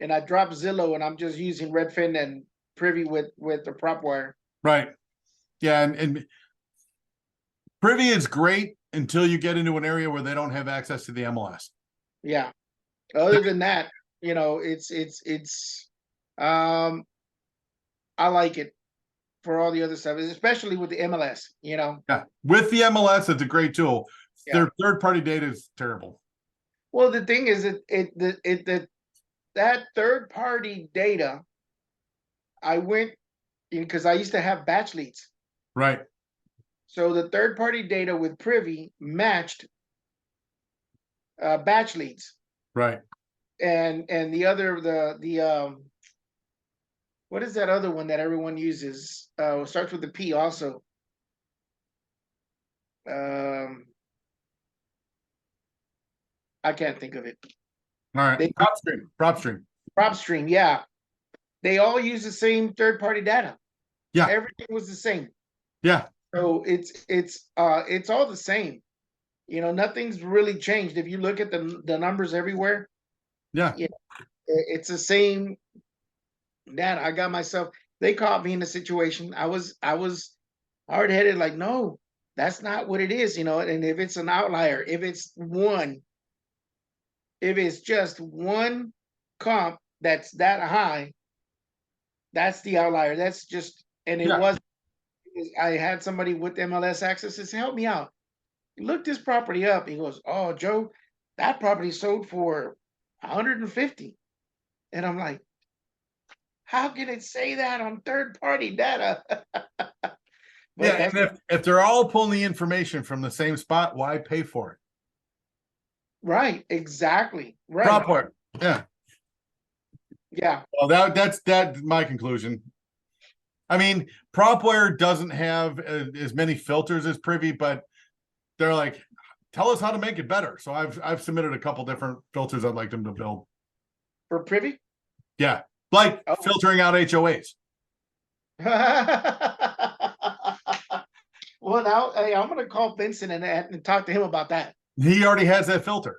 and I dropped Zillow, and I'm just using Redfin and Privy with the prop wire. Right. Yeah, and Privy is great until you get into an area where they don't have access to the MLS. Yeah. Other than that, it's I like it for all the other stuff, especially with the MLS, you know. Yeah, with the MLS, it's a great tool. Yeah. Their third-party data is terrible. Well, the thing is, that third party data, I went because I used to have batch leads. Right. So the third party data with Privy matched batch leads, Right. and the other what is that other one that everyone uses? Starts with the P also. I can't think of it. All right. They Prop stream. PropStream, yeah. They all use the same third party data. Yeah. Everything was the same. Yeah. So it's all the same. You know, nothing's really changed. If you look at the numbers everywhere, Yeah. it's the same data. I got myself, they caught me in a situation. I was hard headed, like, no, that's not what it is, you know. And if it's an outlier, if it's just one comp that's that high, that's the outlier. That's just, and it Yeah. was, I had somebody with MLS access that said, help me out. Look this property up. He goes, oh, Joe, that property sold for 150. And I'm like, how can it say that on third party data? Yeah, and if they're all pulling the information from the same spot, why pay for it? Right, exactly. Right. Propware. Yeah. Yeah. Well, that's my conclusion. I mean, Propware doesn't have as many filters as Privy, but they're like, tell us how to make it better. So I've submitted a couple different filters I'd like them to build. For Privy? Yeah, like filtering out HOAs. Well, now, hey, I'm going to call Vincent and talk to him about that. He already has that filter.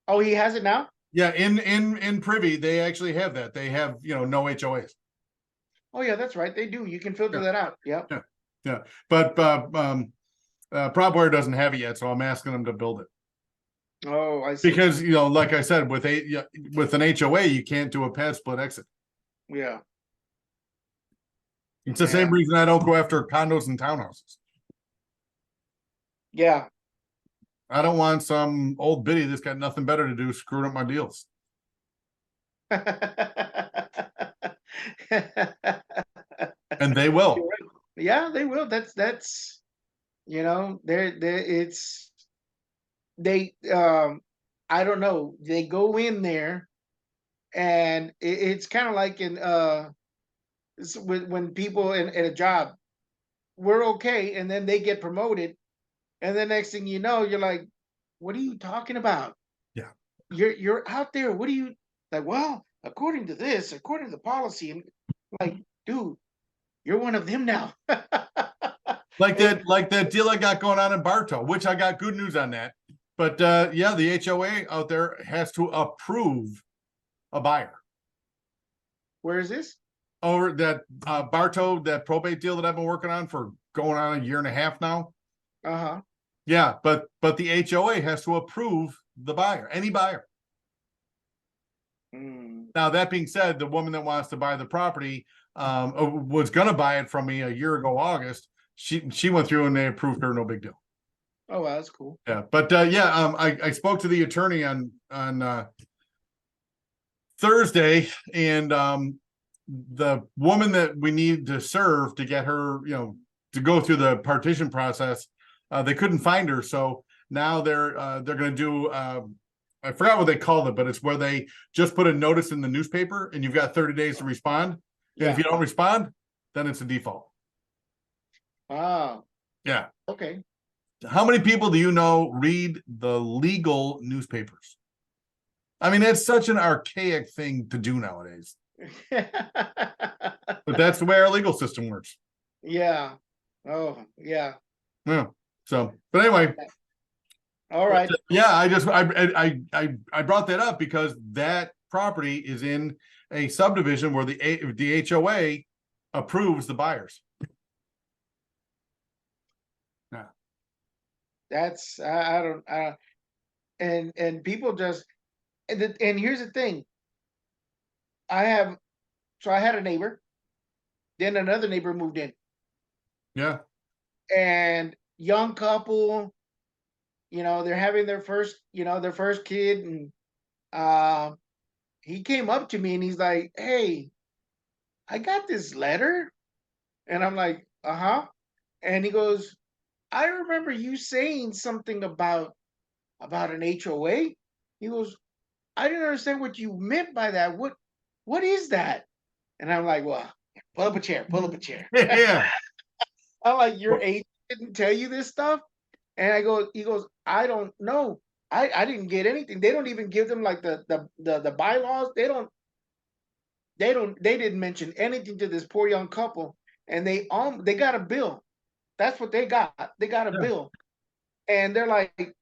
Oh, he has it now? Yeah, in Privy, they actually have that. They have, no HOAs. Oh, yeah, that's right. They do. You can filter that out. Yeah. Yeah. But Propware doesn't have it yet, so I'm asking them to build it. Oh, I see. Because, like I said, with an HOA, you can't do a pad split exit. Yeah. It's the same reason I don't go after condos and townhouses. Yeah. I don't want some old biddy that's got nothing better to do screwing up my deals. And they will. Yeah, they will. That's I don't know. They go in there, and it's kind of like when people in a job, we're okay, and then they get promoted, and the next thing you know, you're like, what are you talking about? Yeah. You're out there. What are you like? Well, according to this, according to the policy, and like, dude, you're one of them now. Like that deal I got going on in Bartow, which I got good news on that. But yeah, the HOA out there has to approve a buyer. Where is this? Over that Bartow, that probate deal that I've been working on for going on a year and a half now. Uh-huh. Yeah, but the HOA has to approve the buyer, any buyer. Now, that being said, the woman that wants to buy the property was going to buy it from me a year ago, August. She went through and they approved her, no big deal. Oh, well, that's cool. Yeah, but I spoke to the attorney on Thursday, and the woman that we need to serve to get her, to go through the partition process, they couldn't find her, so now they're going to do. I forgot what they called it, but it's where they just put a notice in the newspaper, and you've got 30 days to respond. And if you don't respond, then it's a default. Wow. Yeah. Okay. How many people do you know read the legal newspapers? I mean, it's such an archaic thing to do nowadays. But that's the way our legal system works. Yeah. Oh, yeah. Yeah. So, but anyway. All right. Yeah, I brought that up because that property is in a subdivision where the HOA approves the buyers. Yeah. That's I don't and people just and here's the thing. I had a neighbor Then another neighbor moved in, Yeah. and young couple, they're having their first kid, and uh, he came up to me and he's like, "Hey, I got this letter," and I'm like, "Uh huh," and he goes, "I remember you saying something about an HOA." He goes, "I didn't understand what you meant by that. What is that?" And I'm like, "Well, pull up a chair, pull up a chair." Yeah. I'm like, "Your Well, agent didn't tell you this stuff?" And he goes, "I don't know. I didn't get anything. They don't even give them like the bylaws. They didn't mention anything to this poor young couple, and they got a bill. That's what they got. They got a yeah. bill, and they're like,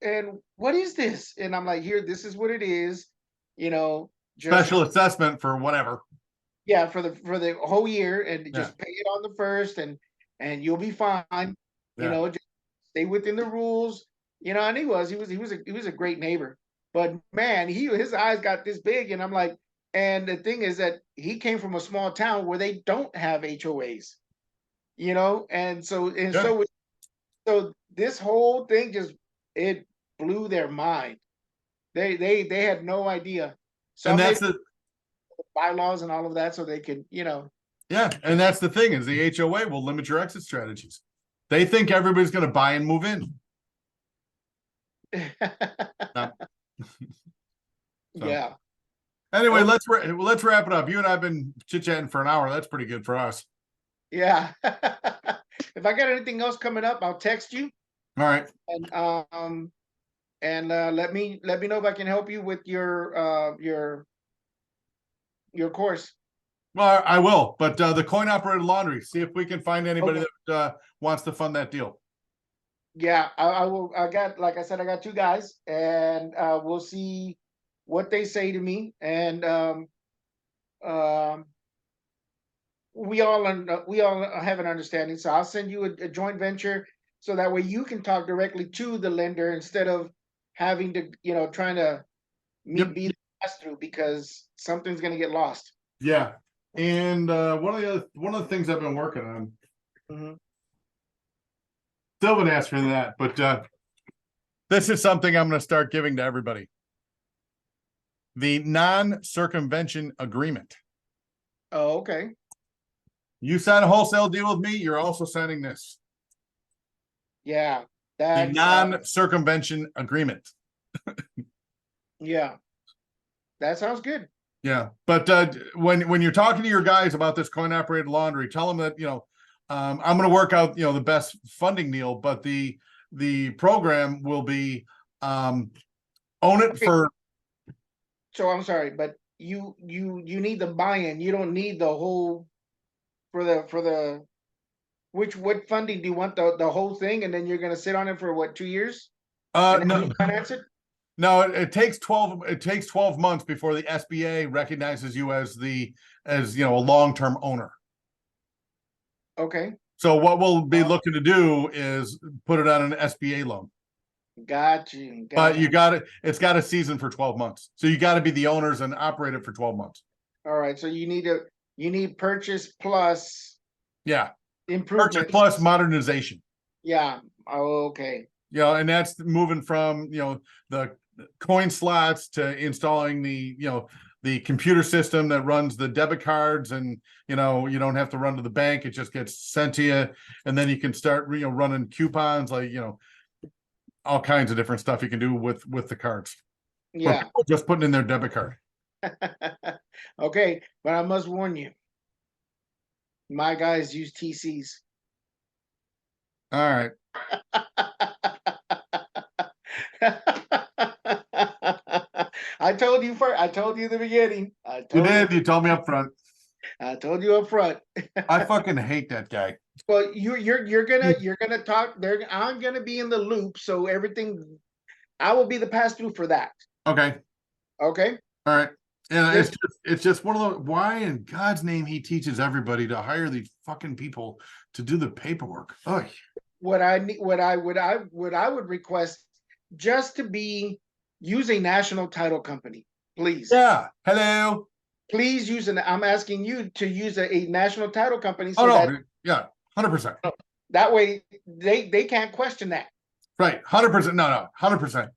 and what is this?" And I'm like, "Here, this is what it is. You know, just Special assessment for whatever. yeah, for the whole year, and Yeah. just pay it on the first, and you'll be fine. Yeah. Just stay within the rules." And he was a great neighbor. But man, his eyes got this big, and I'm like, and the thing is that he came from a small town where they don't have HOAs. And Yeah. so this whole thing just it blew their mind. They had no idea. So And I made that's the bylaws and all of that so they could, yeah, and that's the thing is the HOA will limit your exit strategies. They think everybody's going to buy and move in. No. So yeah. anyway, Oh, let's wrap it up. You and I've been chit-chatting for an hour. That's pretty good for us. yeah. If I got anything else coming up, I'll text you, All right. and let me know if I can help you with your course. Well, I will, but the coin operated laundry, see if we can find anybody Okay. that wants to fund that deal. Yeah, I will. Like I said, I got two guys, and we'll see what they say to me, and um, we all have an understanding. So I'll send you a joint venture, so that way you can talk directly to the lender instead of having to, trying to Yep. be the pass through, because something's gonna get lost. Yeah. And one of the things I've been working on, Mhm. still been asking that, but this is something I'm going to start giving to everybody. The non-circumvention agreement. Oh, okay. You sign a wholesale deal with me, you're also signing this. Yeah, The that's non-circumvention agreement. yeah, that sounds good. Yeah, but when you're talking to your guys about this coin operated laundry, tell them that I'm going to work out the best funding deal, but the program will be own it Okay, for. so I'm sorry, but you need the buy-in. You don't need the whole for the what funding do you want, the whole thing, and then you're gonna sit on it for what, 2 years and then No, refinance it? no, it takes 12 months before the SBA recognizes you as a long-term owner. Okay, So what we'll be uh, looking to do is put it on an SBA loan. got you, But got you you. got it's got a season for 12 months. So you got to be the owners and operate it for 12 months. All right, so you need purchase plus Yeah. Purchase improvements. plus modernization. Yeah. Oh, okay. And that's moving from, the coin slots to installing the computer system that runs the debit cards, and you don't have to run to the bank. It just gets sent to you, and then you can start running coupons, like all kinds of different stuff you can do with the cards, or Yeah. people just putting in their debit card. Okay, but I must warn you, my guys use TCs. All right. I told you first. I told you in the beginning. You did. You told me up front. I told you up front. I fucking hate that guy. Well, you're gonna talk there. I'm gonna be in the loop, so everything. I will be the pass through for that. Okay. Okay. All right. And Just it's just one of the why in God's name he teaches everybody to hire these fucking people to do the paperwork. Oh, what I need, what I would request, just to use a national title company, please. yeah. Hello. please use I'm asking you to use a national title company Oh so that no, yeah, 100%. that way they can't question that. Right, 100%. No, 100%.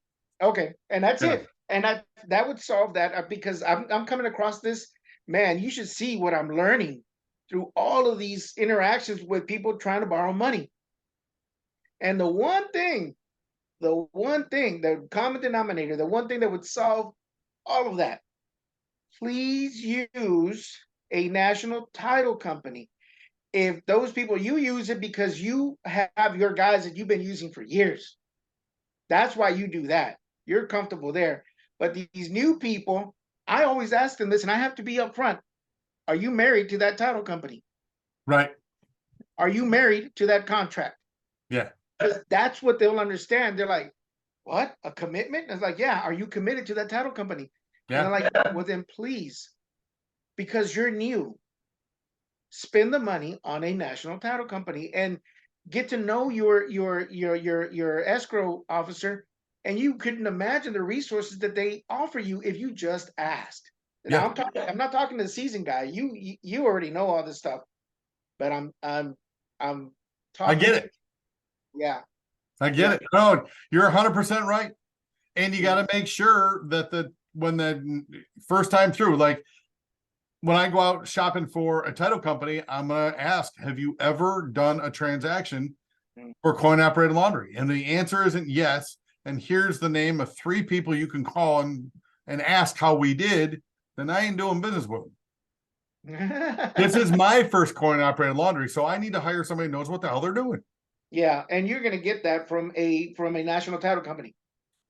Okay, and that's Yeah. it. And that would solve that because I'm coming across this, man. You should see what I'm learning through all of these interactions with people trying to borrow money. And the common denominator, the one thing that would solve all of that, please use a national title company. If those people, you use it because you have your guys that you've been using for years. That's why you do that. You're comfortable there. But these new people, I always ask them this, and I have to be upfront. Are you married to that title company? Right. Are you married to that contract? Yeah. Because that's what they'll understand. They're like, what? A commitment? It's like, yeah, are you committed to that title company? And they're Yeah. like, well, then please, because you're new, spend the money on a national title company and get to know your escrow officer, and you couldn't imagine the resources that they offer you if you just asked. Now Yeah. I'm not talking to the seasoned guy. You already know all this stuff, but I'm I talking. get it. Yeah. I get it. No, you're 100% right. And you got to make sure that when the first time through, like when I go out shopping for a title company, I'm going to ask, have you ever done a transaction for coin operated laundry? And the answer isn't yes. And here's the name of 3 people you can call and ask how we did. Then I ain't doing business with them. This is my first coin operated laundry. So I need to hire somebody who knows what the hell they're doing. Yeah, and you're going to get that from a national title company,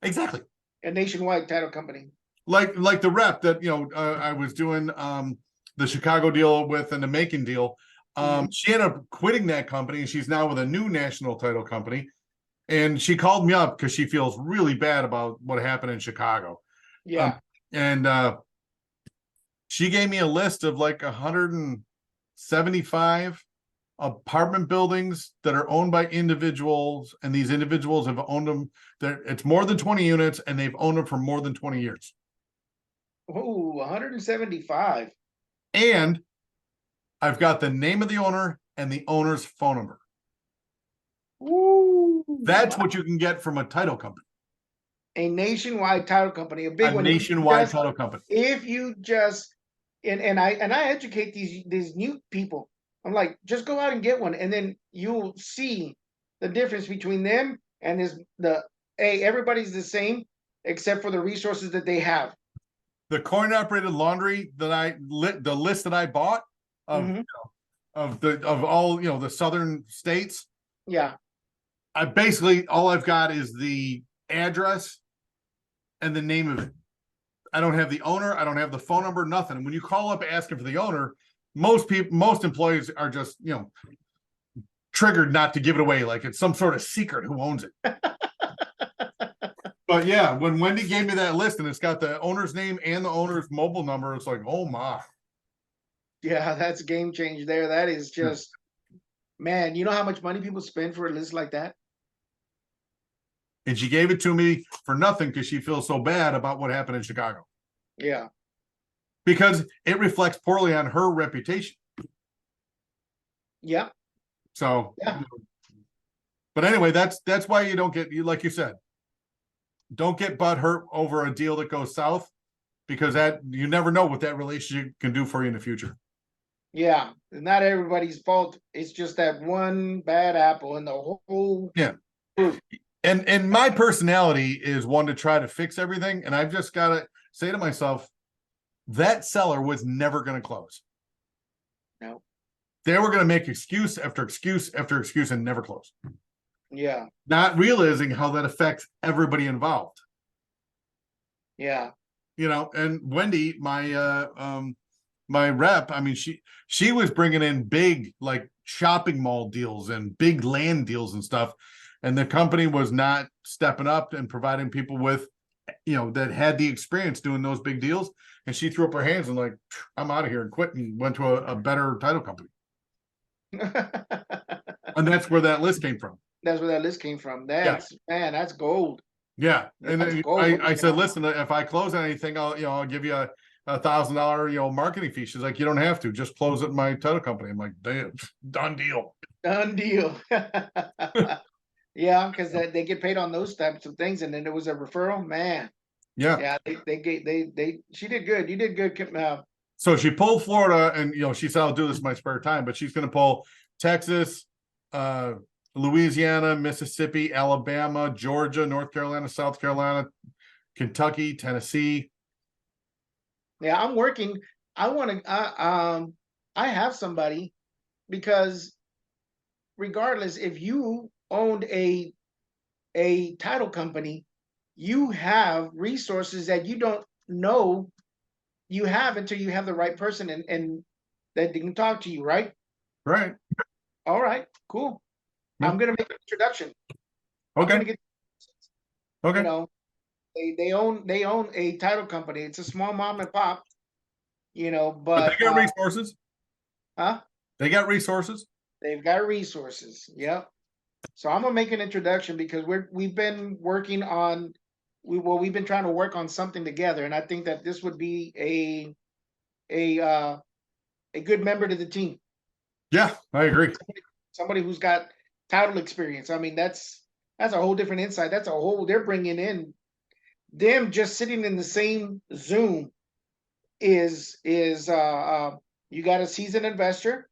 Exactly. a nationwide title company. Like the rep that I was doing the Chicago deal with and the Macon deal. She ended up quitting that company, and she's now with a new national title company. And she called me up because she feels really bad about what happened in Chicago. Yeah. And she gave me a list of like 175 apartment buildings that are owned by individuals, and these individuals have owned them. It's more than 20 units, and they've owned them for more than 20 years. Oh, 175. And I've got the name of the owner and the owner's phone number. Ooh, That's what you can get from a title company. a nationwide title company, a big A one. nationwide title company. If you just and I educate these new people. I'm like, just go out and get one, and then you'll see the difference between them and everybody's the same except for the resources that they have. The coin operated laundry that the list that I bought of all the southern states. Yeah. I basically all I've got is the address and the name of it. I don't have the owner. I don't have the phone number, nothing. And when you call up asking for the owner, most employees are just, triggered not to give it away. Like it's some sort of secret who owns it. But yeah, when Wendy gave me that list and it's got the owner's name and the owner's mobile number, it's like, oh my. Yeah, that's a game change there. That is just, man, you know how much money people spend for a list like that? And she gave it to me for nothing because she feels so bad about what happened in Chicago. Yeah. Because it reflects poorly on her reputation. Yeah. So, but anyway, that's why you don't get, like you said, don't get butthurt over a deal that goes south, because that you never know what that relationship can do for you in the future. Yeah, not everybody's fault. It's just that one bad apple in the whole group. And my personality is one to try to fix everything, and I've just got to say to myself, that seller was never going to close. No. They were going to make excuse after excuse after excuse and never close. Yeah. Not realizing how that affects everybody involved. Yeah. And Wendy, my rep, I mean, she was bringing in big like shopping mall deals and big land deals and stuff. And the company was not stepping up and providing people with, that had the experience doing those big deals. And she threw up her hands and like, I'm out of here, and quit and went to a better title company. And that's where that list came from. That's where that list came from. That's gold. Yeah. And That's gold. I said, listen, if I close on anything, I'll give you $1,000, marketing fee. She's like, you don't have to, just close it in my title company. I'm like, damn, done deal. Done deal. Yeah, because they get paid on those types of things, and then there was a referral. Man, Yeah. yeah, she did good. You did good. So she pulled Florida, and she said, I'll do this in my spare time, but she's gonna pull Texas, Louisiana, Mississippi, Alabama, Georgia, North Carolina, South Carolina, Kentucky, Tennessee. Yeah, I'm working. I want to. I have somebody, because regardless, if you owned a title company, you have resources that you don't know you have until you have the right person and that they can talk to you, right? Right. All right, cool. Yeah. I'm gonna make an introduction. I'm Okay. gonna get, Okay. they own a title company. It's a small mom and pop, But but they got resources. huh? They got resources. They've got resources. Yep. So I'm gonna make an introduction, because we've been working on we've been trying to work on something together, and I think that this would be a good member to the team. Yeah, I agree. Somebody who's got title experience. I mean, that's a whole different insight. That's a whole, they're bringing in them just sitting in the same Zoom is you got a seasoned investor,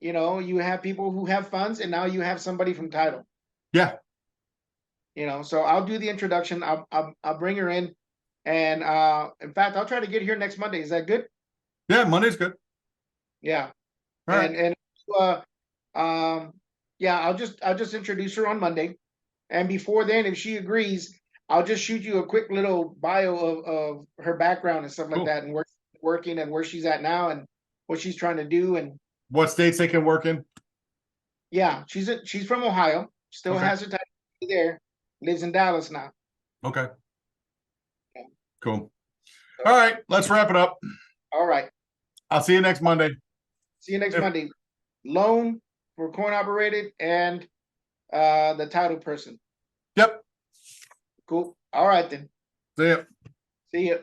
you have people who have funds, and now you have somebody from title. Yeah. So I'll do the introduction. I'll bring her in, and in fact, I'll try to get here next Monday. Is that good? Yeah, Monday's good. Yeah. All right. And yeah, I'll just introduce her on Monday, and before then, if she agrees, I'll just shoot you a quick little bio of her background and stuff like Cool. that, and where she's working and where she's at now and what she's trying to do. And What states they can work in? yeah, she's from Ohio, still Okay. has her title there, lives in Dallas now. Okay. Cool. All right, let's wrap it up. All right. I'll see you next Monday. See you next Yep. Monday. Loan for coin operated and the title person. Yep. Cool. All right then. See ya. See you.